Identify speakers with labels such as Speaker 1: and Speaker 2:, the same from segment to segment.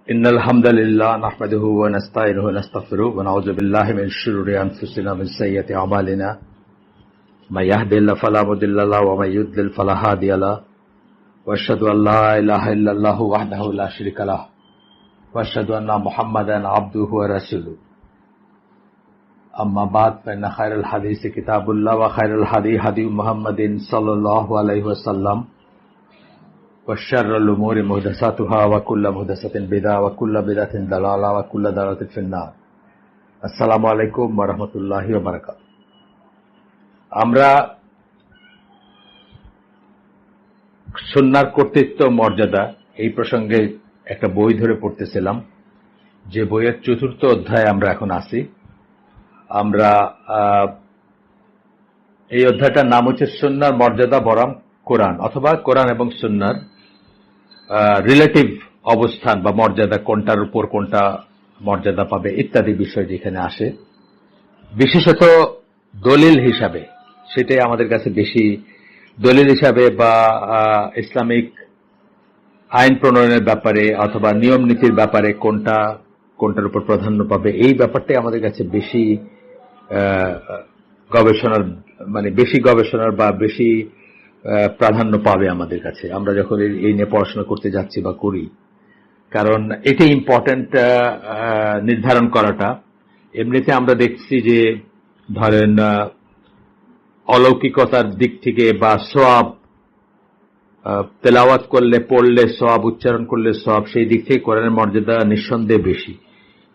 Speaker 1: إن الحمد لله نحمده ونستعينه ونستغفره ونعوذ بالله من شرور أنفسنا ومن سيئات أعمالنا من يهده الله فلا مضل له ومن يضلل فلا هادي له وأشهد أن لا إله إلا الله وحده لا شريك له وأشهد أن محمدا عبده ورسوله أما بعد فإن خير الحديث كتاب الله وخير الهدي هدي محمد صلى الله عليه وسلم وشر الأمور محدثاتها وكل محدثة بدعة وكل بدعة ضلالة وكل ضلالة في النار السلام عليكم ورحمة الله وبركاته আমরা সুন্নাহর কর্তৃত্ব মর্যাদা এই প্রসঙ্গে একটা বই ধরে পড়তেছিলাম যে বইয়ের চতুর্থ অধ্যায়ে আমরা এখন আছি আমরা এই অধ্যায়টার নাম হচ্ছে সুন্নাহর মর্যাদা বনাম কোরআন অথবা কোরআন এবং সুন্নাহর রিলেটিভ অবস্থান বা মর্যাদা কোনটার উপর কোনটা মর্যাদা পাবে ইত্যাদি বিষয় যেখানে আসে বিশেষত দলিল হিসাবে সেটাই আমাদের কাছে বেশি দলিল হিসাবে বা ইসলামিক আইন প্রণয়নের ব্যাপারে অথবা নিয়ম নীতির ব্যাপারে কোনটার উপর প্রাধান্য পাবে এই ব্যাপারটাই আমাদের কাছে বেশি গবেষণার বা বেশি প্রাধান্য পাবে আমাদের কাছে আমরা যখন এই নিয়ে পড়াশোনা করতে যাচ্ছি বা করি কারণ এটি ইম্পর্টেন্ট নির্ধারণ করাটা এমনিতে আমরা দেখছি যে ধরেন অলৌকিকতার দিক থেকে বা সওয়াব তেলাওয়াত করলে পড়লে সওয়াব উচ্চারণ করলে সওয়াব সেই দিক থেকে কোরআনের মর্যাদা নিঃসন্দেহে বেশি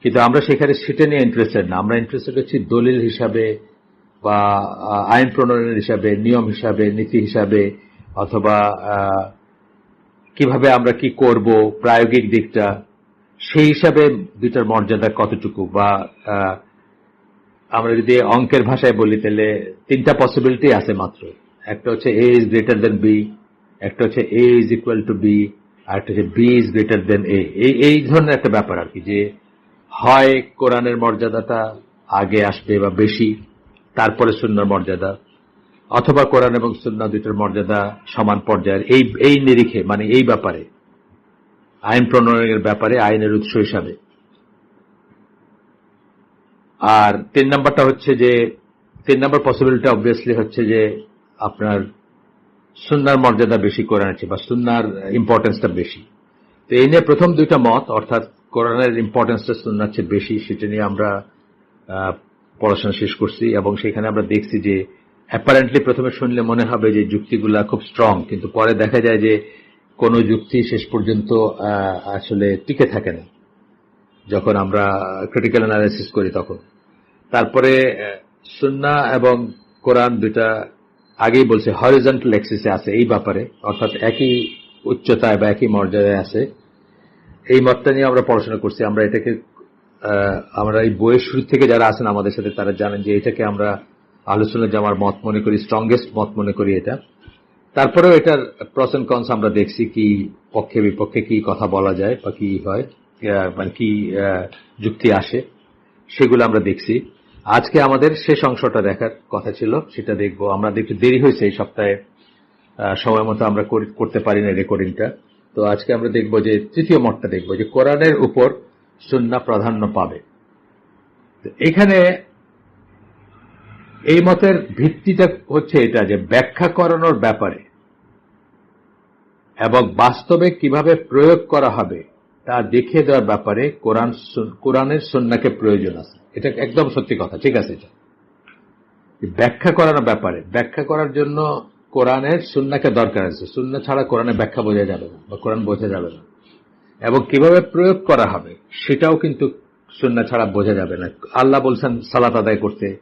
Speaker 1: কিন্তু আমরা সেখানে সেটা নিয়ে ইন্টারেস্টেড না আমরা ইন্টারেস্টেড হচ্ছি দলিল হিসাবে বা আইন প্রণয়নের হিসাবে নিয়ম হিসাবে নীতি হিসাবে অথবা কিভাবে আমরা কি করব প্রায়োগিক দিকটা সেই হিসাবে দুটার মর্যাদা কতটুকু বা আমরা যদি অঙ্কের ভাষায় বলি তাহলে তিনটা পসিবিলিটি আছে মাত্র একটা হচ্ছে এ ইজ গ্রেটার দেন বি একটা হচ্ছে এ ইজ ইকুয়াল টু বি আর একটা হচ্ছে বি ইজ গ্রেটার দেন এ এই ধরনের একটা ব্যাপার আর কি যে হয় কোরআনের মর্যাদাটা আগে আসবে বা বেশি তারপরে সুন্নাহর মর্যাদা অথবা কোরআন এবং সুন্নাহ দুইটার মর্যাদা সমান পর্যায়ের এই নিরিখে মানে এই ব্যাপারে আইন প্রণয়নের ব্যাপারে আইনের উৎস হিসাবে আর তিন নম্বর পসিবিলিটি অবভিয়াসলি হচ্ছে যে আপনার সুন্নাহর মর্যাদা বেশি কোরআনের চেয়ে বা সুন্নাহর ইম্পর্টেন্সটা বেশি তো এই নিয়ে প্রথম দুইটা মত অর্থাৎ কোরআনের ইম্পর্টেন্সটা সুন্নাহর চেয়ে বেশি সেটা নিয়ে আমরা পড়াশোনা শেষ করছি এবং সেখানে আমরা দেখছি যে অ্যাপারেন্টলি প্রথমে শুনলে মনে হবে যে যুক্তিগুলা খুব স্ট্রং কিন্তু পরে দেখা যায় যে কোন যুক্তি শেষ পর্যন্ত আসলে টিকে থাকে না যখন আমরা ক্রিটিক্যাল অ্যানালাইসিস করি তখন তারপরে সুন্নাহ এবং কোরআন দুইটা আগেই বলছে হরিজন্টাল অ্যাক্সিসে আছে এই ব্যাপারে অর্থাৎ একই উচ্চতায় বা একই মর্যাদায় আছে এই মতটা নিয়ে আমরা পড়াশোনা করছি আমরা এই বইয়ের শুরু থেকে যারা আছেন আমাদের সাথে তারা জানেন যে এটাকে আমরা আহলুস সুন্নাহ জামার মত মনে করি স্ট্রংগেস্ট মত মনে করি এটা তারপরেও এটার প্রস এন্ড কনস আমরা দেখছি কি পক্ষে বিপক্ষে কি কথা বলা যায় বা কি হয় মানে কি যুক্তি আসে সেগুলো আমরা দেখছি আজকে আমাদের শেষ অংশটা দেখার কথা ছিল সেটা দেখবো আমরা একটু দেরি হয়েছে এই সপ্তাহে সময় মতো আমরা করতে পারি না রেকর্ডিংটা তো আজকে আমরা দেখবো যে তৃতীয় মতটা দেখবো যে কোরআনের উপর সুন্নাহ প্রাধান্য পাবে এখানে এই মতের ভিত্তিটা হচ্ছে এটা যে ব্যাখ্যা করানোর ব্যাপারে এবং বাস্তবে কিভাবে প্রয়োগ করা হবে তা দেখিয়ে দেওয়ার ব্যাপারে কোরআনের সুন্নাহকে প্রয়োজন আছে এটা একদম সত্যি কথা ঠিক আছে এটা ব্যাখ্যা করানোর ব্যাপারে ব্যাখ্যা করার জন্য কোরআনের সুন্নাহকে দরকার আছে সুন্নাহ ছাড়া কোরআনের ব্যাখ্যা বোঝা যাবে না বা কোরআন বোঝা যাবে না এবং কিভাবে প্রয়োগ করা হবে সেটাও কিন্তু সুন্নাহ ছাড়া বোঝা যাবে না আল্লাহ বলছেন সালাত আদায় করতে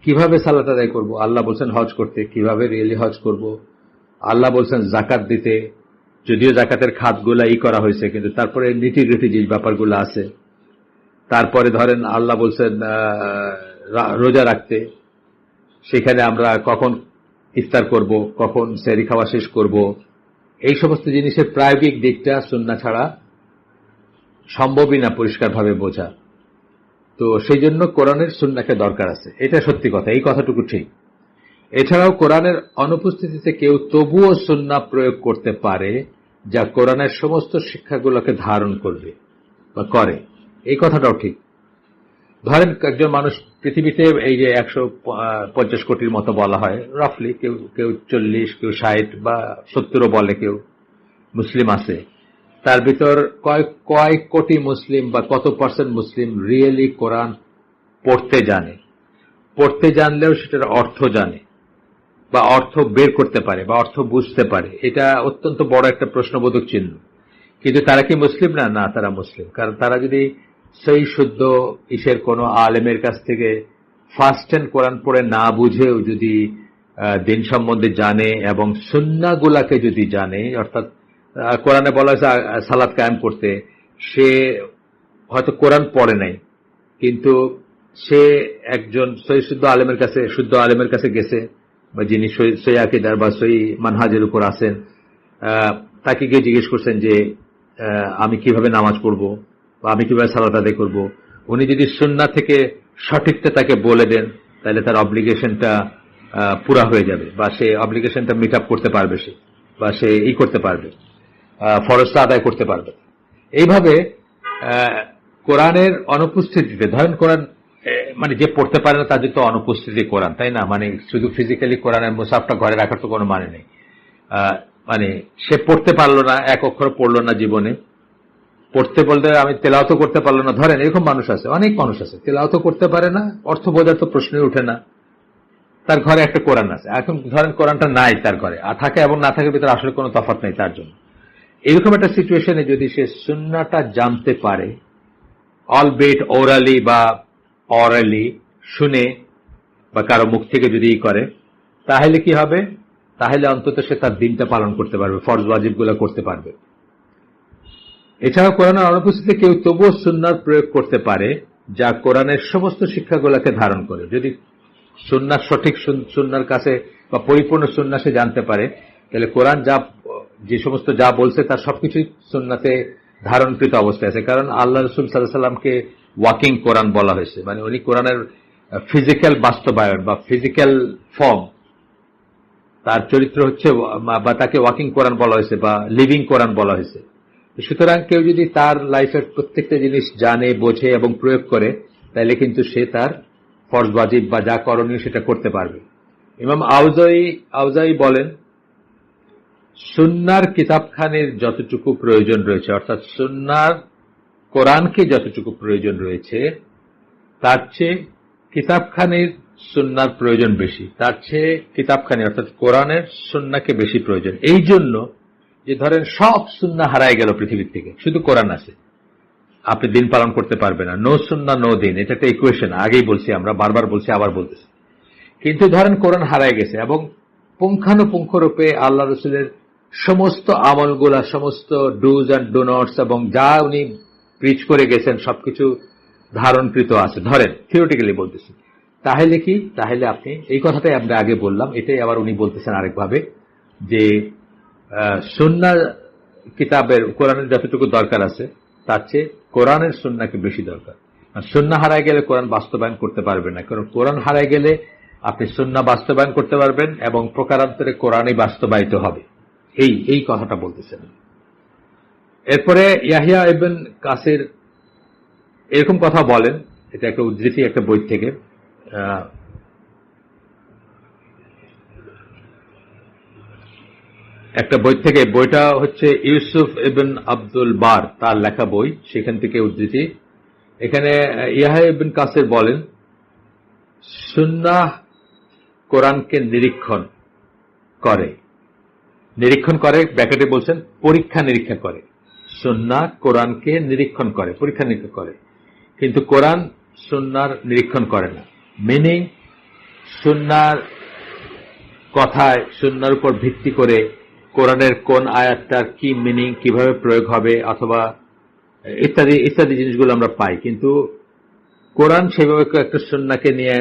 Speaker 1: কিভাবে সালাত আদায় করব আল্লাহ বলছেন হজ করতে কিভাবে রিয়েলি হজ করব আল্লাহ বলছেন যাকাত দিতে যদিও যাকাতের খাতগুলা করা হয়েছে কিন্তু তারপরে নীতি যে ব্যাপারগুলো আছে তারপরে ধরেন আল্লাহ বলছেন রোজা রাখতে সেখানে আমরা কখন ইফতার করব কখন সেহরি খাওয়া শেষ করব এই সমস্ত জিনিসের প্রায়োগিক দিকটা সুন্নাহ ছাড়া সম্ভবই না পরিষ্কারভাবে বোঝা তো সেই জন্য কোরআনের সুন্নাহকে দরকার আছে এটা সত্যি কথা এই কথাটুকু ঠিক এছাড়াও কোরআনের অনুপস্থিতিতে কেউ তবুও সুন্নাহ প্রয়োগ করতে পারে যা কোরআনের সমস্ত শিক্ষাগুলোকে ধারণ করবে বা করে, এই কথাটাও ঠিক। ধরেন একজন মানুষ পৃথিবীতে এই যে 150 কোটির মতো বলা হয় রাফলি, কেউ কেউ 40, কেউ 60 বা 70ও বলে কেউ মুসলিম আছে। তার ভিতর কয় কোটি মুসলিম বা কত পার্সেন্ট মুসলিম রিয়েলি কোরআন পড়তে জানে, পড়তে জানলেও সেটার অর্থ জানে বা অর্থ বের করতে পারে বা অর্থ বুঝতে পারে? এটা অত্যন্ত বড় একটা প্রশ্নবোধক চিহ্ন। কিন্তু তারা কি মুসলিম না? না, তারা মুসলিম। কারণ তারা যদি সেই শুদ্ধ ইসের কোন আলেমের কাছ থেকে ফার্স্ট হ্যান্ড কোরআন পড়ে না বুঝেও যদি দিন সম্বন্ধে জানে এবং সুন্নাহগুলাকে যদি জানে, অর্থাৎ কোরআনে বলা হয়েছে সালাত কায়েম করতে, সে হয়তো কোরআন পড়ে নাই কিন্তু সে একজন শুদ্ধ আলেমের কাছে গেছে, বা যিনি সহি আকীদার বা সহি মানহাজের উপর আছেন, তাকে গিয়ে জিজ্ঞেস করছেন যে আমি কিভাবে নামাজ পড়বো বা আমি কিভাবে সালাত আদায় করব। উনি যদি সুন্নাহ থেকে সঠিকটা তাকে বলে দেন, তাহলে তার অব্লিগেশনটা পুরা হয়ে যাবে, বা সে অব্লিগেশনটা মিট আপ করতে পারবে, সে বা সে করতে পারবে, ফরজটা আদায় করতে পারবে। এইভাবে কোরআনের অনুপস্থিতিতে, ধরেন কোরআন মানে যে পড়তে পারে না তার তো অনুপস্থিতি কোরআন, তাই না? মানে শুধু ফিজিক্যালি কোরআনের মুসাফটা ঘরে রাখার তো কোনো মানে নেই। মানে সে পড়তে পারলো না, এক অক্ষর পড়লো না জীবনে, পড়তে বলতে আমি তেলাওয়াত করতে পারলো না, ধরেন এরকম মানুষ আছে, অনেক মানুষ আছে, তেলাওয়াত করতে পারে না, অর্থ বোঝার তো প্রশ্নই ওঠে না, তার ঘরে একটা কোরআন আছে। এখন ধরেন কোরআনটা নাই তার ঘরে, থাকে এবং না থাকার ভিতরে আসলে কোনো তফাৎ নেই তার জন্য। এরকম একটা সিচুয়েশনে যদি সে সুন্নাহটা জানতে পারে, অলবেট ওরালি বা অরালি শুনে বা কারো মুখ থেকে যদি করে, তাহলে কি হবে? তাহলে অন্তত সে তার দিনটা পালন করতে পারবে, ফরজ ওয়াজিবগুলো করতে পারবে। এছাড়া কোরআনের অনুপস্থিতিতে কেউ তবুও সুন্নাহর প্রয়োগ করতে পারে, যা কোরআনের সমস্ত শিক্ষাগুলোকে ধারণ করে। যদি সুন্নাহ সঠিক সুন্নাহর কাছে বা পরিপূর্ণ সুন্নাহ সে জানতে পারে, তাহলে কোরআন যে সমস্ত যা বলছে তার সবকিছুই সুন্নাতে ধারণকৃত অবস্থায় আছে। কারণ আল্লাহ রাসূল সাল্লাল্লাহু আলাইহি সাল্লামকে ওয়াকিং কোরআন বলা হয়েছে, মানে উনি কোরআনের ফিজিক্যাল বাস্তবায়ন বা ফিজিক্যাল ফর্ম, তার চরিত্র হচ্ছে, বা তাকে ওয়াকিং কোরআন বলা হয়েছে বা লিভিং কোরআন বলা হয়েছে। সুতরাং কেউ যদি তার লাইফের প্রত্যেকটা জিনিস জানে, বোঝে এবং প্রয়োগ করে, তাহলে কিন্তু সে তার ফরজ ওয়াজিব বা যা করণীয় সেটা করতে পারবে। ইমাম আউজাই বলেন, সুন্নাহর কিতাবখানির যতটুকু প্রয়োজন রয়েছে, অর্থাৎ সুন্নাহর কোরআনকে যতটুকু প্রয়োজন রয়েছে, তার চেয়ে কিতাবখানির সুন্নাহর প্রয়োজন বেশি, তার চেয়ে কিতাবখানি অর্থাৎ কোরআনের সুন্নাহকে বেশি প্রয়োজন। এই জন্য যে ধরেন সব সুন্নাহ হারায় গেল পৃথিবীর থেকে, শুধু কোরআন আছে, আপনি দিন পালন করতে পারবেন না। নো সুন্নাহ নো দিন, এটা একটা ইকুয়েশন, আগেই বলছি আমরা, বারবার বলছি, আবার বলতেছি। কিন্তু ধরেন কোরআন হারায় গেছে এবং পুঙ্খানুপুঙ্খ রূপে আল্লাহ রসুলের সমস্ত আমলগুলা, সমস্ত ডুজ অ্যান্ড ডো নটস এবং যা উনি প্রিচ করে গেছেন সবকিছু ধারণকৃত আছে, ধরেন থিওরিটিক্যালি বলতেছি। তাহলে কি? তাহলে আপনি এই কথাটাই আমরা আগে বললাম, এটাই আবার উনি বলতেছেন আরেকভাবে, যে সুন্নাহ কিতাবের কোরআনের যতটুকু দরকার আছে তার চেয়ে কোরআনের সুন্নাহকে বেশি দরকার। আর সুন্নাহ হারায় গেলে কোরআন বাস্তবায়ন করতে পারবেন না, কারণ কোরআন হারায় গেলে আপনি সুন্নাহ বাস্তবায়ন করতে পারবেন এবং প্রকারান্তরে কোরআনই বাস্তবায়িত হবে। এই কথাটা বলতেছেন। এরপরে ইয়াহিয়া ইবনে কাসির এরকম কথা বলেন, এটা একটা উদ্ধৃতি একটা বই থেকে, বইটা হচ্ছে ইউসুফ ইবনে আব্দুল বার তার লেখা বই, সেখান থেকে উদ্ধৃতি। এখানে ইয়াহিয়া ইবনে কাসির বলেন, সুন্নাহ কোরআনকে নিরীক্ষণ করে, ব্র্যাকেটে বলছেন পরীক্ষা নিরীক্ষা করে। সুন্নাহ কোরআনকে নিরীক্ষণ করে, পরীক্ষা নিরীক্ষা করে, কিন্তু কোরআন সুন্নাহর নিরীক্ষণ করে না। মিনিং, সুন্নাহর কথায়, সুন্নাহর উপর ভিত্তি করে কোরআনের কোন আয়াতটার কি মিনিং, কিভাবে প্রয়োগ হবে, অথবা ইত্যাদি ইত্যাদি জিনিসগুলো আমরা পাই, কিন্তু কোরআন সেভাবে একটা সুন্নাহকে নিয়ে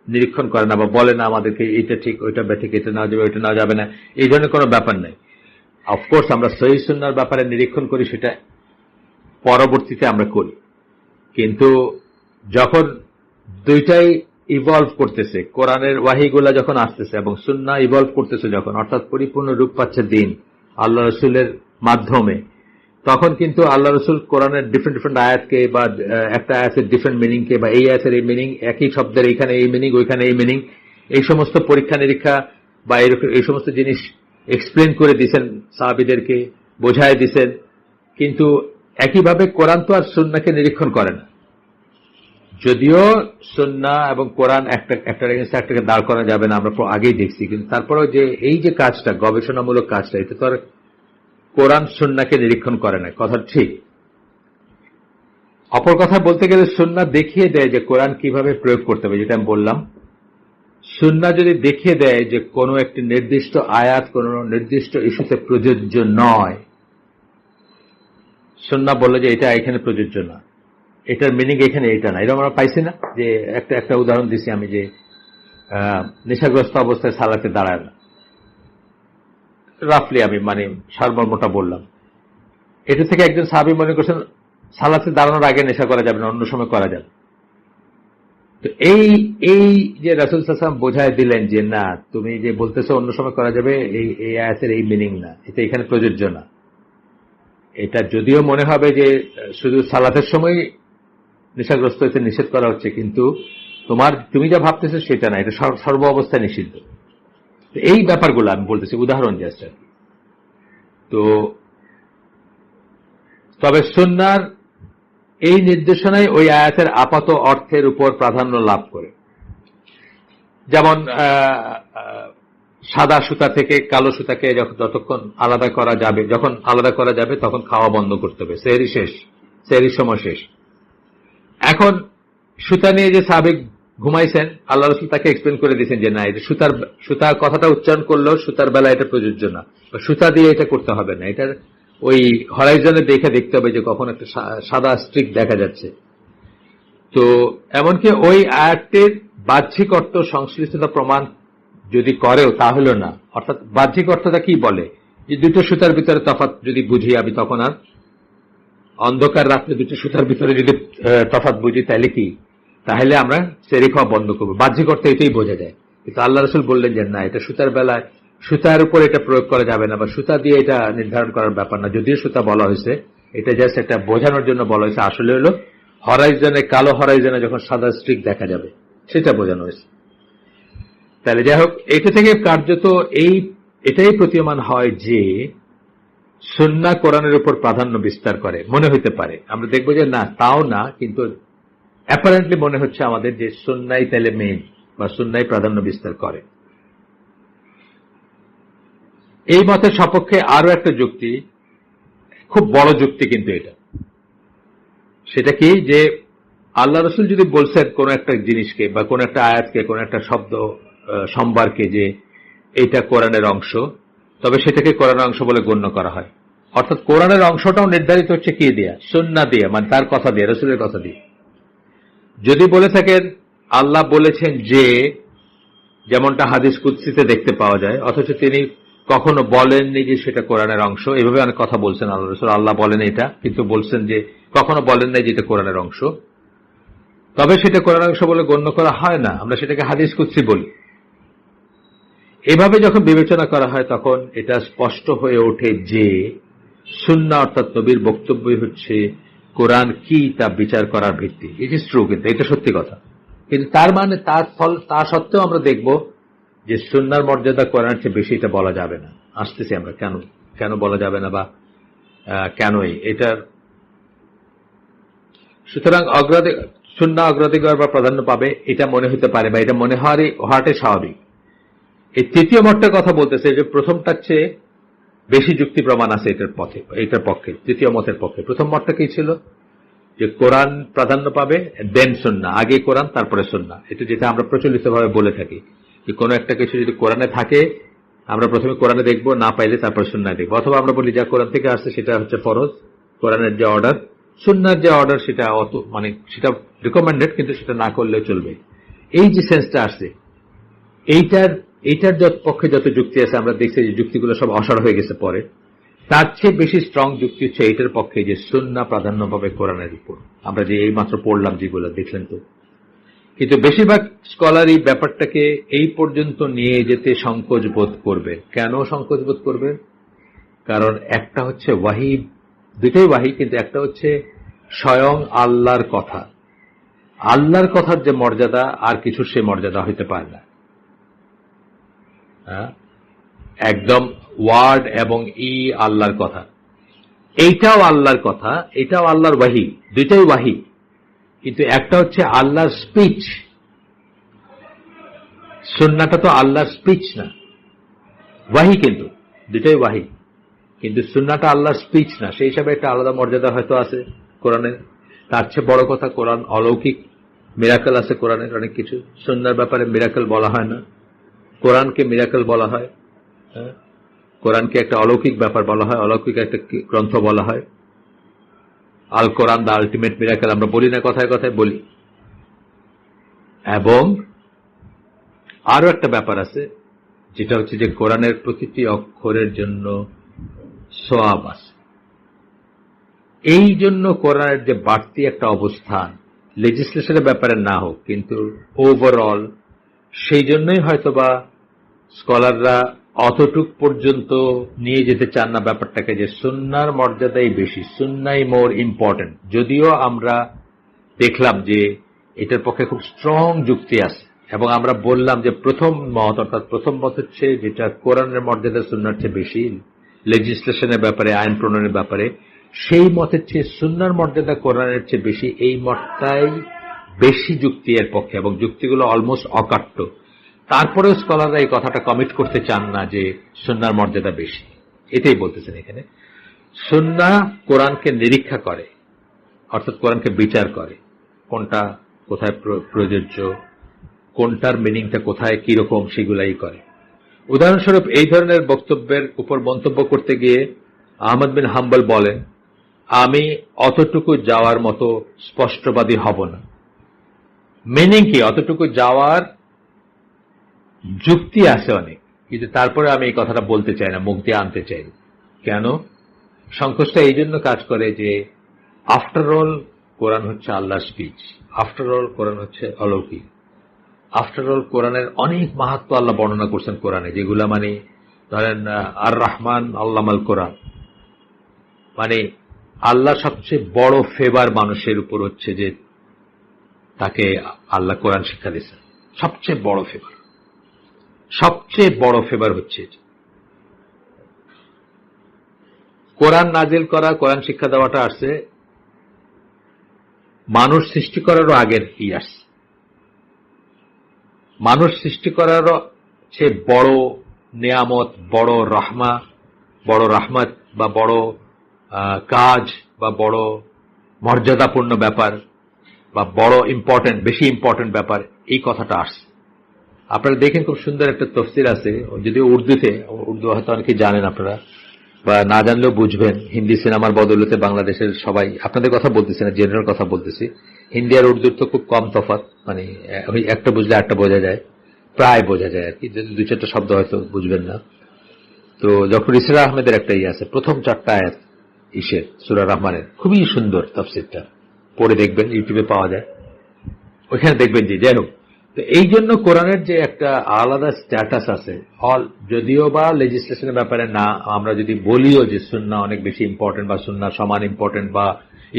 Speaker 1: নিরীক্ষণ করে না বা বলে না আমাদেরকে এটা ঠিক ওইটা ঠিক, এটা নেওয়া যাবে ওইটা নেওয়া যাবে না, এই ধরনের কোনো ব্যাপার নাই। অফকোর্স আমরা সহিহ সুন্নাহর ব্যাপারে নিরীক্ষণ করি, সেটা পরবর্তীতে আমরা করি, কিন্তু যখন দুইটাই ইভলভ করতেছে, কোরআনের ওয়াহিগুলা যখন আসতেছে এবং সুন্নাহ ইভলভ করতেছে যখন, অর্থাৎ পরিপূর্ণ রূপ পাচ্ছে দিন আল্লাহ রসুলের মাধ্যমে, তখন কিন্তু আল্লাহ রসুল কোরআনের ডিফারেন্ট ডিফারেন্ট আয়াতকে বা একটা আয়াতের ডিফারেন্ট মিনিংকে বা এই আয়াতের এই মিনিং, একই শব্দের এইখানে এই মিনিং ওইখানে এই মিনিং, এই সমস্ত পরীক্ষা নিরীক্ষা বা এই সমস্ত জিনিস এক্সপ্লেন করে দিয়েছেন সাহাবীদেরকে, বোঝায় দিয়েছেন। কিন্তু একইভাবে কোরআন তো আর সুন্নাহকে নিরীক্ষণ করে না। যদিও সুন্নাহ এবং কোরআন একটা এগেইনস্ট একটাকে দাঁড় করা যাবে না, আমরা আগেই দেখছি, কিন্তু তারপরেও যে এই যে কাজটা, গবেষণামূলক কাজটা, এটা তো আর কোরআন সুন্নাহকে নিরীক্ষণ করে না, কথা ঠিক। অপর কথা বলতে গেলে সুন্নাহ দেখিয়ে দেয় যে কোরআন কিভাবে প্রয়োগ করতে হবে, যেটা আমি বললাম। সুন্নাহ যদি দেখিয়ে দেয় যে কোনো একটি নির্দিষ্ট আয়াত কোনো নির্দিষ্ট ইস্যুতে প্রযোজ্য নয়, সুন্নাহ বললো যে এটা এখানে প্রযোজ্য না, এটার মিনিং এখানে এটা না, এরকম আমরা পাইছি না। যে একটা উদাহরণ দিছি আমি, যে নেশাগ্রস্ত অবস্থায় সালাতে দাঁড়ায় না, রাফলি আমি সারমর্মটা বললাম। এটা থেকে একজন সাহাবী মনে করছেন সালাতে দাঁড়ানোর আগে নেশা করা যাবে না, অন্য সময় করা যাবে। তো এই যে রাসূল সাল্লাল্লাহু আলাইহি ওয়াসাল্লাম বোঝায় দিলেন যে না, তুমি যে বলতেছো অন্য সময় করা যাবে, এই আয়াতের এই মিনিং না, এটা এখানে প্রযোজ্য না। এটা যদিও মনে হবে যে শুধু সালাতের সময় নেশাগ্রস্ত হতে নিষেধ করা হচ্ছে, কিন্তু তুমি যা ভাবতেছো সেটা না, এটা সর্ব অবস্থায় নিষিদ্ধ। এই ব্যাপারগুলো আমি বলতেছি, উদাহরণ জাস্ট। তো তবে সুন্নাহর এই নির্দেশনায় ওই আয়াতের আপাত অর্থের উপর প্রাধান্য লাভ করে। যেমন সাদা সুতা থেকে কালো সুতাকে যতক্ষণ আলাদা করা যাবে তখন খাওয়া বন্ধ করতে হবে, সেহরির সময় শেষ। এখন সুতা নিয়ে যে সাহাবী ঘুমাইছেন, আল্লাহ রাসূল তাকে এক্সপ্লেন করে দিয়েছেন যে না, এটা সুতার কথাটা উচ্চারণ করলেও সুতার বেলা এটা প্রযোজ্য না, সুতা দিয়ে এটা করতে হবে না, এটার ওই হরাইজনে দেখতে হবে যে কখন একটা সাদা স্ট্রিক দেখা যাচ্ছে। তো এমনকি ওই আয়াতটির বাহ্যিক অর্থ সংশ্লিষ্টতা প্রমাণ যদি করেও তাহলে না, অর্থাৎ বাহ্যিক অর্থটা কি বলে, যে দুটো সুতার ভিতরে তফাৎ যদি বুঝি আমি, তখন আর অন্ধকার রাত্রে দুটো সুতার ভিতরে যদি তফাৎ বুঝি তাহলে আমরা সেহরি খাওয়া বন্ধ করবো, বাহ্যিক অর্থ এটাই বোঝা যায়। কিন্তু আল্লাহ রাসূল বললেন যে না, এটা সুতার বেলায় সুতার উপর এটা প্রয়োগ করা যাবে না, বা সুতা দিয়ে এটা নির্ধারণ করার ব্যাপার না। যদিও সুতা বলা হয়েছে, এটা জাস্ট একটা বোঝানোর জন্য বলা হয়েছে, আসলে হলো হরাইজনে, কালো হরাইজনে যখন সাদা স্ট্রিক দেখা যাবে সেটা বোঝানো হয়েছে। তাহলে যাই হোক, এটা থেকে কার্যত এটাই প্রতীয়মান হয় যে সুন্নাহ কোরআনের উপর প্রাধান্য বিস্তার করে। মনে হইতে পারে, আমরা দেখবো যে না, তাও না, কিন্তু অ্যাপারেন্টলি মনে হচ্ছে আমাদের যে সুন্নাহই তাহলে মেইন, বা সুন্নাহই প্রাধান্য বিস্তার করে। এই মতের সপক্ষে আরো একটা যুক্তি, খুব বড় যুক্তি কিন্তু এটা, সেটা কি, যে আল্লাহ রাসূল যদি বলছেন কোন একটা জিনিসকে বা কোন একটা আয়াতকে, কোন একটা শব্দ সম্বারকে যে এটা কোরআনের অংশ, তবে সেটাকে কোরআনের অংশ বলে গণ্য করা হয়। অর্থাৎ কোরআনের অংশটাও নির্ধারিত হচ্ছে কি দিয়া, সুন্নাহ দিয়ে, তার কথা দিয়ে, রাসূলের কথা দিয়ে। যদি বলে থাকেন আল্লাহ বলেছেন যে, যেমনটা হাদিস কুদসিতে দেখতে পাওয়া যায়, অথচ তিনি কখনো বলেননি যে সেটা কোরআনের অংশ, এভাবে অনেক কথা বলছেন আল্লাহ রাসূল, আল্লাহ বলেন এটা, কিন্তু বলছেন যে কখনো বলেন নাই যে এটা কোরআনের অংশ, তবে সেটা কোরআনের অংশ বলে গণ্য করা হয় না, আমরা সেটাকে হাদিস কুদসি বলি। এভাবে যখন বিবেচনা করা হয়, তখন এটা স্পষ্ট হয়ে ওঠে যে সুন্নাহ অর্থাৎ নবীর বক্তব্যই হচ্ছে কোরআন কি তা বিচার করার ভিত্তি। ইট ইজ ট্রু, কিন্তু এটা সত্যি কথা। কিন্তু তা সত্ত্বেও আমরা দেখব যে সুন্নাহর মর্যাদা কোরআনের চেয়ে বেশি, এটা বলা যাবে না। আসতেছি আমরা কেন বলা যাবে না, বা কেনই এটার। সুতরাং সুন্নাহ অগ্রাধিকার বা প্রাধান্য পাবে, এটা মনে হতে পারে, বা এটা মনে হওয়াটাই স্বাভাবিক। এই তৃতীয় মতটার কথা বলতেছে, যে প্রথমটার চেয়ে বেশি যুক্তি প্রমাণ আছে এটার পক্ষে, তৃতীয় মতের পক্ষে। প্রথম মতটা কি ছিল, যে কোরআন প্রাধান্য পাবে, দেন সুন্নাহ, আগে কোরআন তারপরে সুন্নাহ। এটা যেটা আমরা প্রচলিতভাবে বলে থাকি, যে কোনো একটা কিছু যদি কোরআনে থাকে আমরা প্রথমে কোরআনে দেখবো, না পাইলে তারপরে সুন্নাহ দেখবো। অথবা আমরা বলি যা কোরআন থেকে আসছে সেটা হচ্ছে ফরজ, কোরআনের যে অর্ডার, সুন্নাহর যে অর্ডার সেটা সেটা রিকমেন্ডেড, কিন্তু সেটা না করলেও চলবে। এই যে সেন্সটা আসছে, এইটার পক্ষে যত যুক্তি আছে, আমরা দেখছি যে যুক্তিগুলো সব অসাড় হয়ে গেছে পরে। তার চেয়ে বেশি স্ট্রং যুক্তি হচ্ছে এইটার পক্ষে, যে সুন্নাহ প্রাধান্য পাবে কোরআনের উপর। আমরা যে এই মাত্র পড়লাম যেগুলো দেখলেন তো। কিন্তু বেশিরভাগ স্কলার এই ব্যাপারটাকে এই পর্যন্ত নিয়ে যেতে সংকোচ বোধ করবে। কেন সংকোচ বোধ করবে? কারণ একটা হচ্ছে ওয়াহি দুইটাই ওয়াহি, কিন্তু একটা হচ্ছে স্বয়ং আল্লাহর কথা। আল্লাহর কথার যে মর্যাদা আর কিছু সে মর্যাদা হইতে পারে না। একদম ওয়ার্ড এবং আল্লাহর কথা, এইটাও আল্লাহর কথা, এটাও আল্লাহর ওয়াহি, দুইটাই ওয়াহি। কিন্তু একটা হচ্ছে আল্লাহর স্পিচ, সুন্নাহটা তো আল্লাহর স্পিচ না, ওয়াহি, কিন্তু দুইটাই ওয়াহি, কিন্তু সুন্নাহটা আল্লাহর স্পিচ না। সেই হিসাবে একটা আলাদা মর্যাদা হয়তো আছে কোরআনের। তার চেয়ে বড় কথা, কোরআন অলৌকিক, মিরাকেল আছে কোরআনের অনেক কিছু। সুন্নাহর ব্যাপারে মিরাকেল বলা হয় না, কোরআনকে মিরাকেল বলা হয়। কোরআনকে একটা অলৌকিক ব্যাপার বলা হয়, অলৌকিক একটা গ্রন্থ বলা হয়। আল কোরআন দ্য আলটিমেট মিরাকেল আমরা বলি না, কথায় কথায় বলি। এবং আরো একটা ব্যাপার আছে, যেটা হচ্ছে যে কোরআনের প্রতিটি অক্ষরের জন্য সওয়াব আছে। এই জন্য কোরআনের যে বাড়তি একটা অবস্থান, লেজিসলেশনের ব্যাপারে না হোক, কিন্তু ওভারঅল সেই জন্যই হয়তোবা স্কলাররা অতটুক পর্যন্ত নিয়ে যেতে চান না ব্যাপারটাকে, যে সুন্নাহর মর্যাদাই বেশি, সুন্নাই মোর ইম্পর্টেন্ট। যদিও আমরা দেখলাম যে এটার পক্ষে খুব স্ট্রং যুক্তি আছে, এবং আমরা বললাম যে প্রথম মত, অর্থাৎ প্রথম মত হচ্ছে যেটা কোরআনের মর্যাদা সুন্নাহর চেয়ে বেশি লেজিসলেশনের ব্যাপারে, আইন প্রণয়নের ব্যাপারে, সেই মতের চেয়ে সুন্নাহর মর্যাদা কোরআনের চেয়ে বেশি, এই মতটাই বেশি যুক্তি এর পক্ষে, এবং যুক্তিগুলো অলমোস্ট অকাট্য। তারপরেও স্কলাররা এই কথাটা কমিট করতে চান না যে সুন্নাহর মর্যাদা বেশি। এটাই বলতেছেন এখানে। সুন্নাহ কোরআনকে নিরীক্ষা করে, অর্থাৎ কোরআনকে বিচার করে, কোনটা কোথায় প্রযোজ্য, কোনটার মিনিংটা কোথায় কিরকম, সেগুলাই করে। উদাহরণস্বরূপ এই ধরনের বক্তব্যের উপর মন্তব্য করতে গিয়ে আহমদ বিন হাম্বল বলেন, আমি অতটুকু যাওয়ার মতো স্পষ্টবাদী হব না। মিনিং কি? অতটুকু যাওয়ার যুক্তি আছে অনেক, কিন্তু তারপরে আমি এই কথাটা বলতে চাই না, মুখ দিয়ে আনতে চাই। কেন? সংকোচটা এই জন্য কাজ করে যে আফটার অল কোরআন হচ্ছে আল্লাহর স্পিচ, আফটার অল কোরআন হচ্ছে অলৌকিক, আফটার অল কোরআনের অনেক মাহাত্ম্য আল্লাহ বর্ণনা করছেন কোরআনে, যেগুলা মানে ধরেন আর রহমান আল্লামাল কোরআন, মানে আল্লাহ সবচেয়ে বড় ফেভার মানুষের উপর হচ্ছে যে তাকে আল্লাহ কোরআন শিক্ষা দিয়েছেন, সবচেয়ে বড় ফেভার, সবচেয়ে বড় ফেভার হচ্ছে কোরআন নাজিল করা, কোরআন শিক্ষা দেওয়াটা আসছে মানুষ সৃষ্টি করারও আগের আসছে। মানুষ সৃষ্টি করারও চেয়ে বড় নিয়ামত, বড় রাহমাত বা বড় কাজ বা বড় মর্যাদাপূর্ণ ব্যাপার বা বড় ইম্পর্টেন্ট, বেশি ইম্পর্টেন্ট ব্যাপার, এই কথাটা আসছে। আপনারা দেখেন খুব সুন্দর একটা তফসির আছে, যদিও উর্দুতে, উর্দু হয়তো অনেকে জানেন আপনারা, বা না জানলেও বুঝবেন। হিন্দি সিনেমার বদৌলতে বাংলাদেশের সবাই, আপনাদের কথা বলতেছি না, জেনারেল কথা বলতেছি, হিন্দি আর উর্দুর তো খুব কম তফাৎ, মানে একটা বুঝলে একটা বোঝা যায়, প্রায় বোঝা যায় আর কি, যদি দুই চারটা শব্দ হয়তো বুঝবেন না। তো যখন ইসরা আহমেদের একটা আছে, প্রথম 4টা আয়াত সূরা রহমানের, খুবই সুন্দর তফসিরটা, পড়ে দেখবেন, ইউটিউবে পাওয়া যায়, ওইখানে দেখবেন যে যাই হোক। তো এই জন্য কোরআনের যে একটা আলাদা স্ট্যাটাস আছে, যদিও বা লেজিসলেশনের ব্যাপারে না, আমরা যদি বলিও যে সুন্নাহ অনেক বেশি ইম্পর্টেন্ট বা সুন্নাহ সমান ইম্পর্টেন্ট বা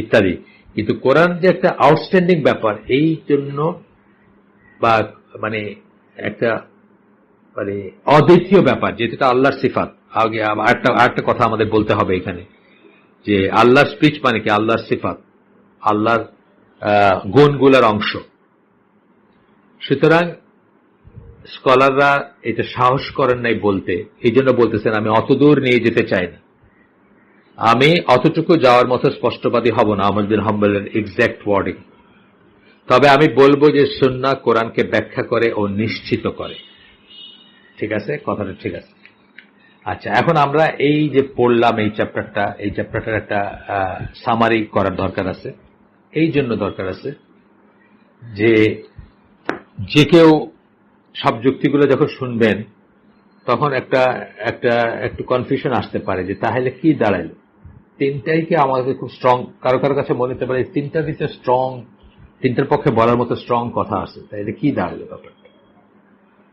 Speaker 1: ইত্যাদি, কিন্তু কোরআন যে একটা আউটস্ট্যান্ডিং ব্যাপার, এই জন্য বা মানে একটা মানে অদ্বিতীয় ব্যাপার, যেটা আল্লাহর সিফাত। আগে আরেকটা কথা আমাদের বলতে হবে এখানে, যে আল্লাহর স্পিচ মানে কি? আল্লাহর সিফাত, আল্লাহর গুণগুলার অংশ। সুতরাং স্কলাররা এটা সাহস করেন নাই বলতে, এই জন্য বলতেছেন আমি অতদূর নিয়ে যেতে চাই না, আমি অতটুকু যাওয়ার মতো স্পষ্টবাদী হব না, আহমদ বিন হাম্বলের এক্সাক্ট ওয়ার্ডিং। তবে আমি বলবো যে সুন্নাহ কোরআনকে ব্যাখ্যা করে ও নিশ্চিত করে। ঠিক আছে, কথাটা ঠিক আছে। আচ্ছা, এখন আমরা এই যে পড়লাম এই চ্যাপ্টারটার একটা সামারি করার দরকার আছে। এই জন্য দরকার আছে যে কেউ সব যুক্তিগুলো যখন শুনবেন, তখন একটু কনফিউশন আসতে পারে যে তাহলে কি দাঁড়াইল। তিনটাই কি আমাদের খুব স্ট্রং, কারো কারো কাছে মনে হতে পারে তিনটা দিতে স্ট্রং, তিনটার পক্ষে বলার মতো স্ট্রং কথা আছে, তাহলে কি দাঁড়ালো ব্যাপারটা।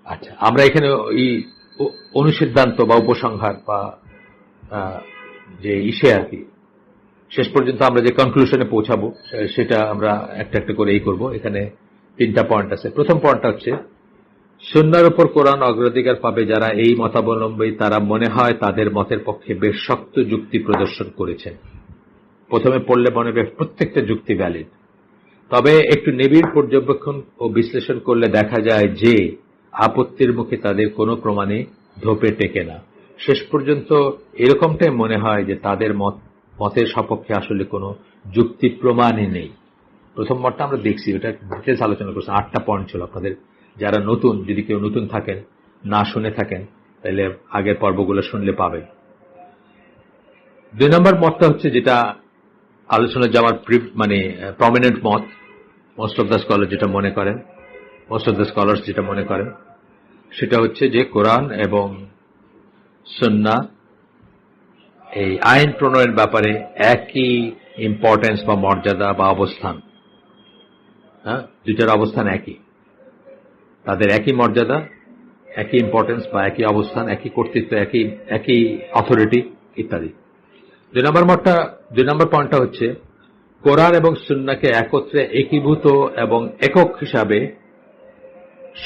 Speaker 1: আচ্ছা, আমরা এখানে এই অনুসিদ্ধান্ত বা উপসংহার বা যে আর কি, শেষ পর্যন্ত আমরা যে কনক্লুশনে পৌঁছাবো সেটা আমরা একটা একটা করে এই করব। এখানে 3টা পয়েন্ট আছে। প্রথম পয়েন্টটা হচ্ছে, সুন্নাহর উপর কোরআন অগ্রাধিকার পাবে যারা এই মতাবলম্বী, তারা মনে হয় তাদের মতের পক্ষে বেশ শক্ত যুক্তি প্রদর্শন করেছেন। প্রথমে পড়লে মনে হবে প্রত্যেকটা যুক্তি ভ্যালিড, তবে একটু নিবিড় পর্যবেক্ষণ ও বিশ্লেষণ করলে দেখা যায় যে আপত্তির মুখে তাদের কোনো প্রমাণে ধোপে টেকে না। শেষ পর্যন্ত এরকমটাই মনে হয় যে তাদের মতের সপক্ষে আসলে কোনো যুক্তি প্রমাণই নেই। প্রথম মতটা আমরা দেখছি, ওটা ডিটেলস আলোচনা করছি, 8টা পয়েন্ট ছিল। আপনাদের যারা নতুন, যদি কেউ নতুন থাকেন, না শুনে থাকেন, তাহলে আগের পর্বগুলো শুনলে পাবেন। 2 নম্বর মতটা হচ্ছে যেটা আলোচনা যাওয়ার প্রমিনেন্ট মত, মোস্ট অফ দ্য স্কলার্স যেটা মনে করেন, সেটা হচ্ছে যে কোরআন এবং সুন্নাহ এই আইন প্রণয়নের ব্যাপারে একই ইম্পর্টেন্স বা মর্যাদা বা অবস্থান। হ্যাঁ, দুইটার অবস্থান একই, তাদের একই মর্যাদা, একই ইম্পর্টেন্স বা একই অবস্থান, একই কর্তৃত্ব, একই অথরিটি ইত্যাদি। 2 নম্বর পয়েন্টটা হচ্ছে কোরআন এবং সুন্নাহকে একত্রে একীভূত এবং একক হিসাবে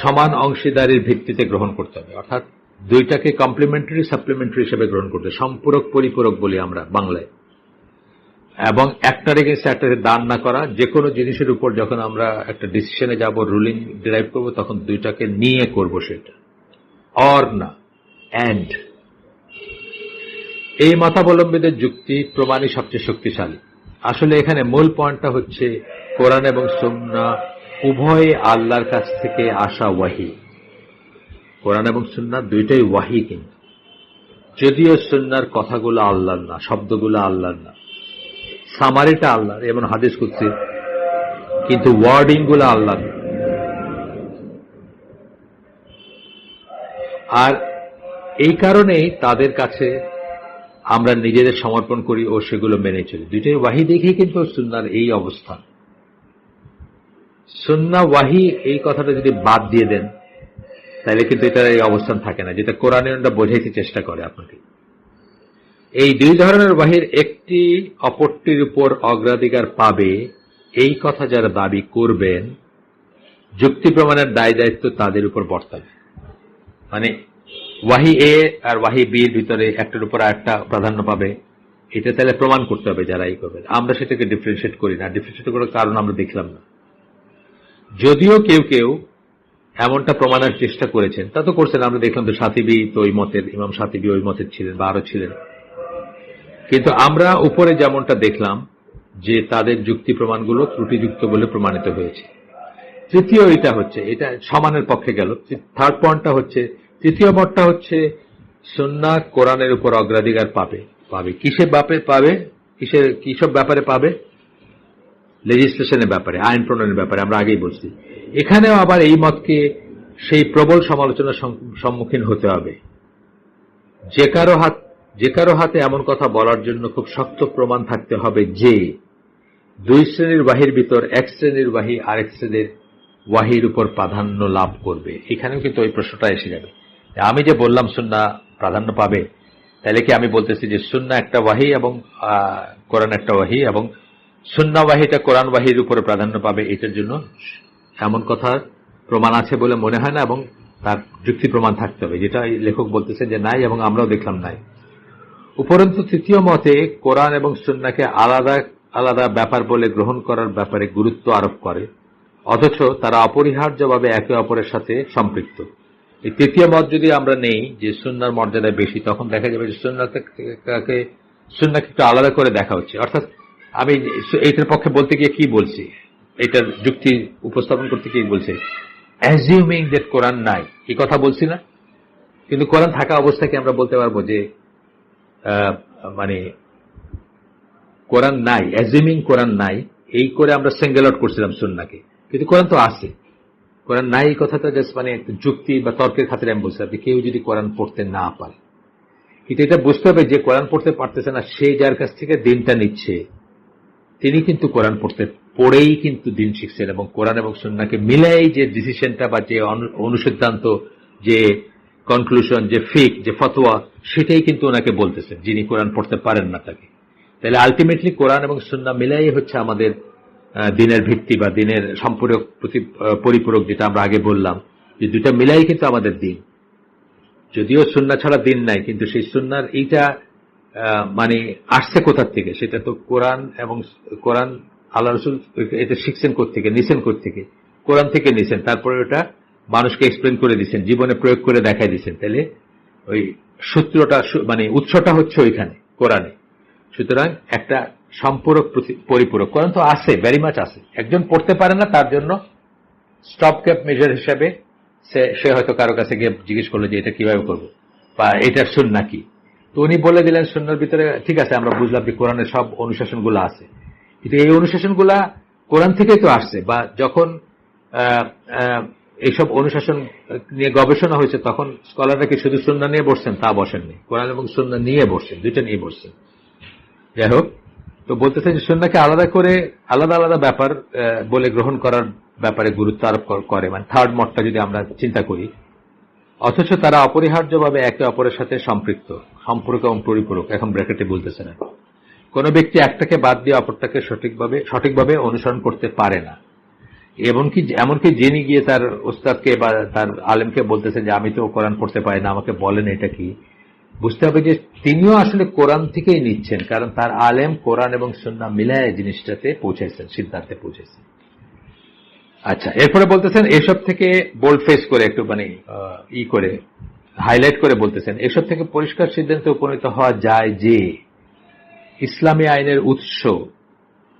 Speaker 1: সমান অংশীদারির ভিত্তিতে গ্রহণ করতে হবে। অর্থাৎ দুইটাকে কমপ্লিমেন্টারি সাপ্লিমেন্টারি হিসেবে গ্রহণ করতে, সম্পূরক পরিপূরক বলি আমরা বাংলায়, এবং একটার এগেইনস্ট একটাকে দান না করা। যে কোনো জিনিসের উপর যখন আমরা একটা ডিসিশনে যাব, রুলিং ডিরাইভ করব, তখন দুইটাকে নিয়ে করব, সেটা অর না, অ্যান্ড। এই মতাবলম্বীদের যুক্তি প্রমাণই সবচেয়ে শক্তিশালী। আসলে এখানে মূল পয়েন্টটা হচ্ছে কোরআন এবং সুন্নাহ উভয় আল্লাহর কাছ থেকে আসা ওয়াহি। কোরআন এবং সুন্নাহ দুইটাই ওয়াহি, কিন্তু যদিও সুন্নাহর কথাগুলো আল্লাহর না, শব্দগুলো আল্লাহর না, সামারিটা আল্লাহর, এমন হাদিস কুদসি, কিন্তু ওয়ার্ডিং গুলো আল্লাহর। আর এই কারণেই তাদের কাছে আমরা নিজেদের সমর্পণ করি ও সেগুলো মেনে চলি। দুইটাই ওয়াহি দেখেই কিন্তু সুন্নাহর এই অবস্থান। সুন্নাহ ওয়াহি এই কথাটা যদি বাদ দিয়ে দেন, তাহলে কিন্তু এটার এই অবস্থান থাকে না, যেটা কোরআনটা বোঝাইতে চেষ্টা করে আপনাকে। এই দুই ধরনের ওয়াহির একটি অপরটির উপর অগ্রাধিকার পাবে, এই কথা যারা দাবি করবেন, যুক্তি প্রমাণের দায় দায়িত্ব তাদের উপর বর্তাবে। মানে ওয়াহি এ আর ওয়াহি বির ভিতরে একটার উপর একটা প্রাধান্য পাবে, এটা তাহলে প্রমাণ করতে হবে যারা এই করবে। আমরা সেটাকে ডিফারেন্সিয়েট করি না, ডিফারেন্সিয়েট করার কারণ আমরা দেখলাম না। যদিও কেউ কেউ এমনটা প্রমাণের চেষ্টা করেছেন, তা তো করছেন, আমরা দেখলাম তো শাতিবি তো ওই মতের, ইমাম শাতিবি ওই মতের ছিলেন বা আরো ছিলেন। কিন্তু আমরা উপরে যেমনটা দেখলাম যে তাদের যুক্তি প্রমাণগুলো ত্রুটিযুক্ত বলে প্রমাণিত হয়েছে। তৃতীয় এটা হচ্ছে, এটা সমানের পক্ষে গেল। থার্ড পয়েন্টটা হচ্ছে, তৃতীয় মতটা হচ্ছে সুন্নাহ কোরআনের উপর অগ্রাধিকার পাবে। কিসের ব্যাপারে পাবে? কিসব ব্যাপারে পাবে? লেজিসলেশনের ব্যাপারে, আইন প্রণয়নের ব্যাপারে। আমরা আগেই বলছি, এখানেও আবার এই মতকে সেই প্রবল সমালোচনার সম্মুখীন হতে হবে। যে কারো হাতে এমন কথা বলার জন্য খুব শক্ত প্রমাণ থাকতে হবে যে দুই শ্রেণীর ওয়াহির ভিতর এক শ্রেণীর ওয়াহি আরেক শ্রেণীর ওয়াহির উপর প্রাধান্য লাভ করবে। এখানেও কিন্তু ওই প্রশ্নটা এসে যাবে। আমি যে বললাম সুন্নাহ প্রাধান্য পাবে, তাহলে কি আমি বলতেছি যে সুন্নাহ একটা ওয়াহি এবং কোরআন একটা ওয়াহি, এবং সুন্নাহ ওয়াহিটা কোরআন ওয়াহির উপরে প্রাধান্য পাবে? এটার জন্য এমন কথা প্রমাণ আছে বলে মনে হয় না, এবং তার যুক্তি প্রমাণ থাকতে হবে, যেটা লেখক বলতেছে যে নাই, এবং আমরাও দেখলাম নাই। উপরন্তু তৃতীয় মতে কোরআন এবং সুন্নাহকে আলাদা আলাদা ব্যাপার বলে গ্রহণ করার ব্যাপারে গুরুত্ব আরোপ করে, অথচ তারা অপরিহার্যভাবে একে অপরের সাথে সম্পৃক্ত। এই তৃতীয় মত যদি আমরা নেই যে সুন্নাহর মর্যাদা বেশি, তখন দেখা যাবে যে সুন্নাহকে একটু আলাদা করে দেখা হচ্ছে। অর্থাৎ আমি এইটার পক্ষে বলতে গিয়ে কি বলছি, এটার যুক্তি উপস্থাপন করতে গিয়ে বলছি, অ্যাজিউমিং দ্যাট কোরআন নাই, এই কথা বলছি না। কিন্তু কোরআন থাকা অবস্থাকে আমরা বলতে পারবো যে কোরআন নাই, অ্যাজিউমিং কোরআন নাই, এই করে আমরা সিঙ্গেল আউট করছিলাম সুন্নাহকে। কিন্তু কোরআন তো আছে, কোরআন নাই এই কথাটা জাস্ট একটা যুক্তি বা তর্কের খাতিরে আমি বলছি। আপনি কেউ যদি কোরআন পড়তে না পারে, কিন্তু এটা বুঝতে হবে যে কোরআন পড়তে পারতেছে না, সে যার কাছ থেকে দিনটা নিচ্ছে, তিনি কিন্তু কোরআন পড়েই কিন্তু দিন শিখছেন, এবং কোরআন এবং সুন্নাহকে মিলাই যে ডিসিশনটা বা যে অনুসিদ্ধান্ত, যে কনক্লুশন, যে ফিক, যে ফতোয়া, সেটাই কিন্তু ওনাকে বলতেছেন যিনি কোরআন পড়তে পারেন না তাকে। তাহলে আলটিমেটলি কোরআন এবং সুন্নাহ মিলাই হচ্ছে আমাদের দিনের ভিত্তি বা দিনের সম্পূরক পরিপূরক, যেটা আমরা আগে বললাম যে দুইটা মিলাই কিন্তু আমাদের দিন। যদিও সুন্নাহ ছাড়া দিন নাই, কিন্তু সেই সুন্নাহর এইটা মানে আসছে কোথার থেকে, সেটা তো কোরআন এবং কোরআন আল্লাহ রাসূল এটা শিখছেন কোত্থেকে, নিছেন কোত্থেকে, কোরআন থেকে নিছেন, তারপরে ওটা মানুষকে এক্সপ্লেন করে দিচ্ছেন, জীবনে প্রয়োগ করে দেখাই দিচ্ছেন। তাহলে ওই সূত্রটা মানে উৎসটা হচ্ছে ওইখানে কোরআনে। সুতরাং একটা সম্পূরক পরিপূরক কোরআন তো আছে, ভেরি মাচ আছে। একজন পড়তে পারে না, তার জন্য স্টপ ক্যাপ মেজার হিসাবে সে হয়তো কারো কাছে গিয়ে জিজ্ঞেস করলো যে এটা কিভাবে করবো বা এটার সুন্নাহ কি, তো উনি বলে দিলেন সুন্নাহর ভিতরে ঠিক আছে, আমরা বুঝলাম যে কোরআনের সব অনুশাসনগুলো আছে, কিন্তু এই অনুশাসনগুলা কোরআন থেকেই তো আসছে। বা যখন এইসব অনুশাসন নিয়ে গবেষণা হয়েছে, তখন স্কলাররা কি শুধু সুন্নাহ নিয়ে বসছেন? তা বসেননি, কোরআন এবং সুন্নাহ নিয়ে বসছেন, দুইটা নিয়ে বসছেন। যাই হোক, তো বলতেছেন যে সুন্নাহকে আলাদা করে আলাদা আলাদা ব্যাপার বলে গ্রহণ করার ব্যাপারে গুরুত্ব আরোপ করে, মানে থার্ড মতটা যদি আমরা চিন্তা করি, অথচ তারা অপরিহার্যভাবে একে অপরের সাথে সম্পৃক্ত, সম্পর্ক এবং পরিপূরক। এখন ব্র্যাকেটে বলতেছেন কোন ব্যক্তি একটাকে বাদ দিয়ে অপরটাকে সঠিকভাবে অনুসরণ করতে পারে না। এমনকি যিনি গিয়ে তার ওস্তাদকে বা তার আলেমকে বলতেছেন যে আমি তো কোরআন পড়তে পারি না, আমাকে বলেন এটা কি, বুঝতে হবে যে তিনিও আসলে কোরআন থেকেই নিচ্ছেন, কারণ তার আলেম কোরআন এবং সুন্নাহ মিলায় জিনিসটাতে পৌঁছেছেন, সিদ্ধান্তে পৌঁছেছেন। আচ্ছা, এরপরে বলতেছেন এসব থেকে বোল্ড ফেস করে একটু মানে করে হাইলাইট করে বলতেছেন, এসব থেকে পরিষ্কার সিদ্ধান্তে উপনীত হওয়া যায় যে ইসলামী আইনের উৎস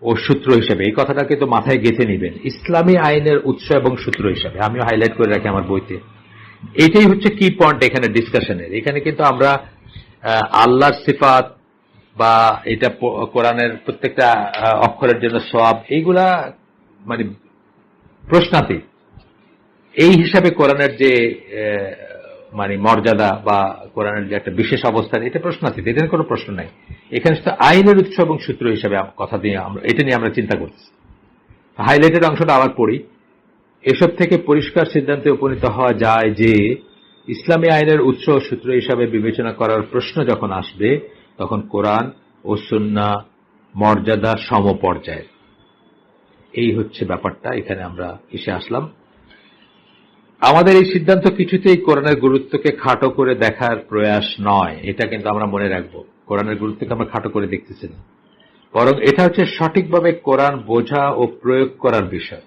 Speaker 1: ও সূত্র হিসেবে, এই কথাটাকে তো মাথায় গেঁথে নিবেন, ইসলামী আইনের উৎস এবং সূত্র হিসেবে, আমিও হাইলাইট করে রাখি আমার বইতে, এইটাই হচ্ছে কি পয়েন্ট এখানে ডিসকাশনের। এখানে কিন্তু আমরা আল্লাহর সিফাত বা এটা কোরআনের প্রত্যেকটা অক্ষরের জন্য সওয়াব, এইগুলা মানে প্রশ্নাতীত। এই হিসাবে কোরআনের যে মানে মর্যাদা বা কোরআনের যে একটা বিশেষ অবস্থান, এটা প্রশ্নাতীত, এটার কোনো প্রশ্ন নাই। এখানে শুধু আইনের উৎস এবং সূত্র হিসাবে কথা দিয়ে এটা নিয়ে আমরা চিন্তা করছি। হাইলাইটেড অংশটা আবার পড়ি, এসব থেকে পরিষ্কার সিদ্ধান্তে উপনীত হওয়া যায় যে ইসলামী আইনের উৎস ও সূত্র হিসাবে বিবেচনা করার প্রশ্ন যখন আসবে, তখন কোরআন ও সুন্নাহ মর্যাদা সমপর্যায়ের। এই হচ্ছে ব্যাপারটা, এখানে আমরা এসে আসলাম। আমাদের এই সিদ্ধান্ত কিছুতেই কোরআনের গুরুত্বকে খাটো করে দেখার প্রয়াস নয়, এটা কিন্তু আমরা মনে রাখবো। কোরআনের গুরুত্বকে আমরা খাটো করে দেখতেছি না, বরং এটা হচ্ছে সঠিকভাবে কোরআন বোঝা ও প্রয়োগ করার বিষয়।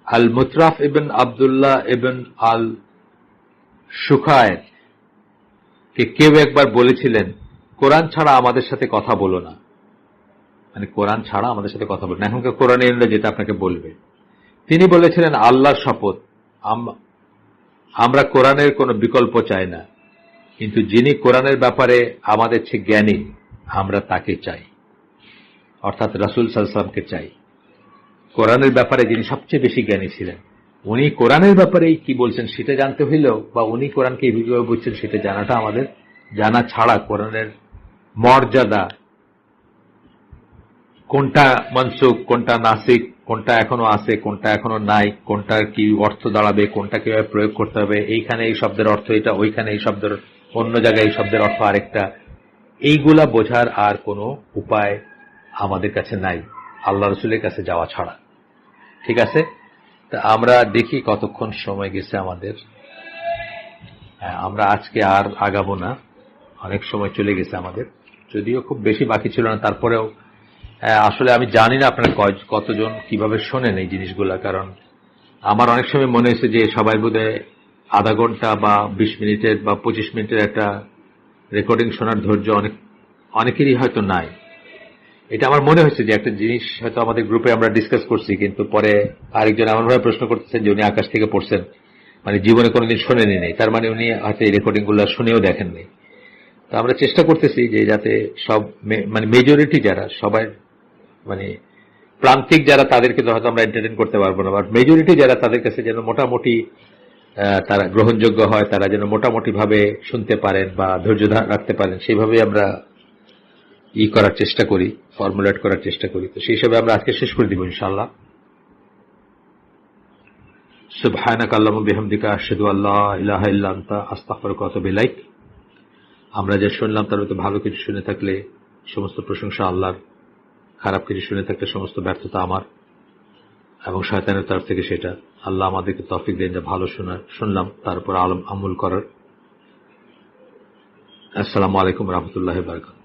Speaker 1: আল মুতরাফ ইবন আবদুল্লাহ ইবন আল সুখায়ের কে কেউ একবার বলেছিলেন, কোরআন ছাড়া আমাদের সাথে কথা বলো না, মানে কোরআন ছাড়া আমাদের সাথে কথা বলো না, এখনকার কোরআনীরা যেটা আপনাকে বলবে। তিনি বলেছিলেন, আল্লাহর শপথ, আমরা কোরআনের কোনো বিকল্প চাই না, কিন্তু যিনি কোরআনের ব্যাপারে আমাদের চেয়ে জ্ঞানী আমরা তাকে চাই, অর্থাৎ রাসূল সাল্লাল্লাহু আলাইহি ওয়াসাল্লামকে চাই। কোরআনের ব্যাপারে যিনি সবচেয়ে বেশি জ্ঞানী ছিলেন, উনি কোরআনের ব্যাপারে কি বলছেন সেটা জানতে হইলেও, বা উনি কোরআনকে এইভাবে বুঝছেন সেটা জানাটা আমাদের জানা ছাড়া কোরআনের মর্যাদা, কোনটা মনসুখ, কোনটা নাসিক, কোনটা এখনো আছে, কোনটা এখনো নাই, কোনটার কি অর্থ দাঁড়াবে, কোনটা কিভাবে প্রয়োগ করতে হবে, এইখানে এই শব্দের অর্থ এটা, ওইখানে এই শব্দের অন্য জায়গায় এই শব্দের অর্থ আরেকটা, এইগুলা বোঝার আর কোনো উপায় আমাদের কাছে নাই আল্লাহ রাসূলের কাছে যাওয়া ছাড়া। ঠিক আছে, তা আমরা দেখি কতক্ষণ সময় গেছে আমাদের। আমরা আজকে আর আগাবো না, অনেক সময় চলে গেছে আমাদের, যদিও খুব বেশি বাকি ছিল না, তারপরেও আসলে আমি জানি না আপনারা কতজন কিভাবে শোনেন এই জিনিসগুলা, কারণ আমার অনেক সময় মনে হয়েছে যে সবাই বোধহয় আধা ঘন্টা বা 20 মিনিটের বা 25 মিনিটের একটা রেকর্ডিং শোনার ধৈর্য অনেকেরই হয়তো নাই। এটা আমার মনে হয়েছে যে একটা জিনিস হয়তো আমাদের গ্রুপে আমরা ডিসকাস করছি, কিন্তু পরে আরেকজন এমনভাবে প্রশ্ন করতেছেন যে উনি আকাশ থেকে পড়ছেন, মানে জীবনে কোনোদিন শোনেনি নেই, তার মানে উনি হয়তো এই রেকর্ডিং গুলো শুনেও দেখেননি। তো আমরা চেষ্টা করতেছি যে যাতে সব মানে মেজরিটি যারা, সবাই মানে প্রান্তিক যারা, তাদেরকে তো হয়তো আমরা এন্টারটেইন করতে পারবো না, বাট মেজরিটি যারা, তাদের কাছে যেন মোটামুটি তারা গ্রহণযোগ্য হয়, তারা যেন মোটামুটি ভাবে শুনতে পারেন বা ধৈর্য রাখতে পারেন, সেইভাবে আমরা করার চেষ্টা করি, ফর্মুলেট করার চেষ্টা করি। তো সেই হিসাবে আমরা আজকে শেষ করে দিব ইনশাআল্লাহ। সুবহানাকা আল্লাহুম্মা বিহামদিকা আশহাদু আল্লা ইলাহা ইল্লা আনতা আস্তাগফিরুকা ওয়া আতুবু ইলাইক। আমরা যা শুনলাম তার মধ্যে ভালো কিছু শুনে থাকলে সমস্ত প্রশংসা আল্লাহর, খারাপ কিছু শুনে থাকলে সমস্ত ব্যর্থতা আমার এবং শয়তানের তরফ থেকে সেটা। আল্লাহ আমাদেরকে তৌফিক দেন যে ভালো শুনলাম তার উপর আমল করার। আসসালামু আলাইকুম রহমতুল্লাহ বারাকাতুহু।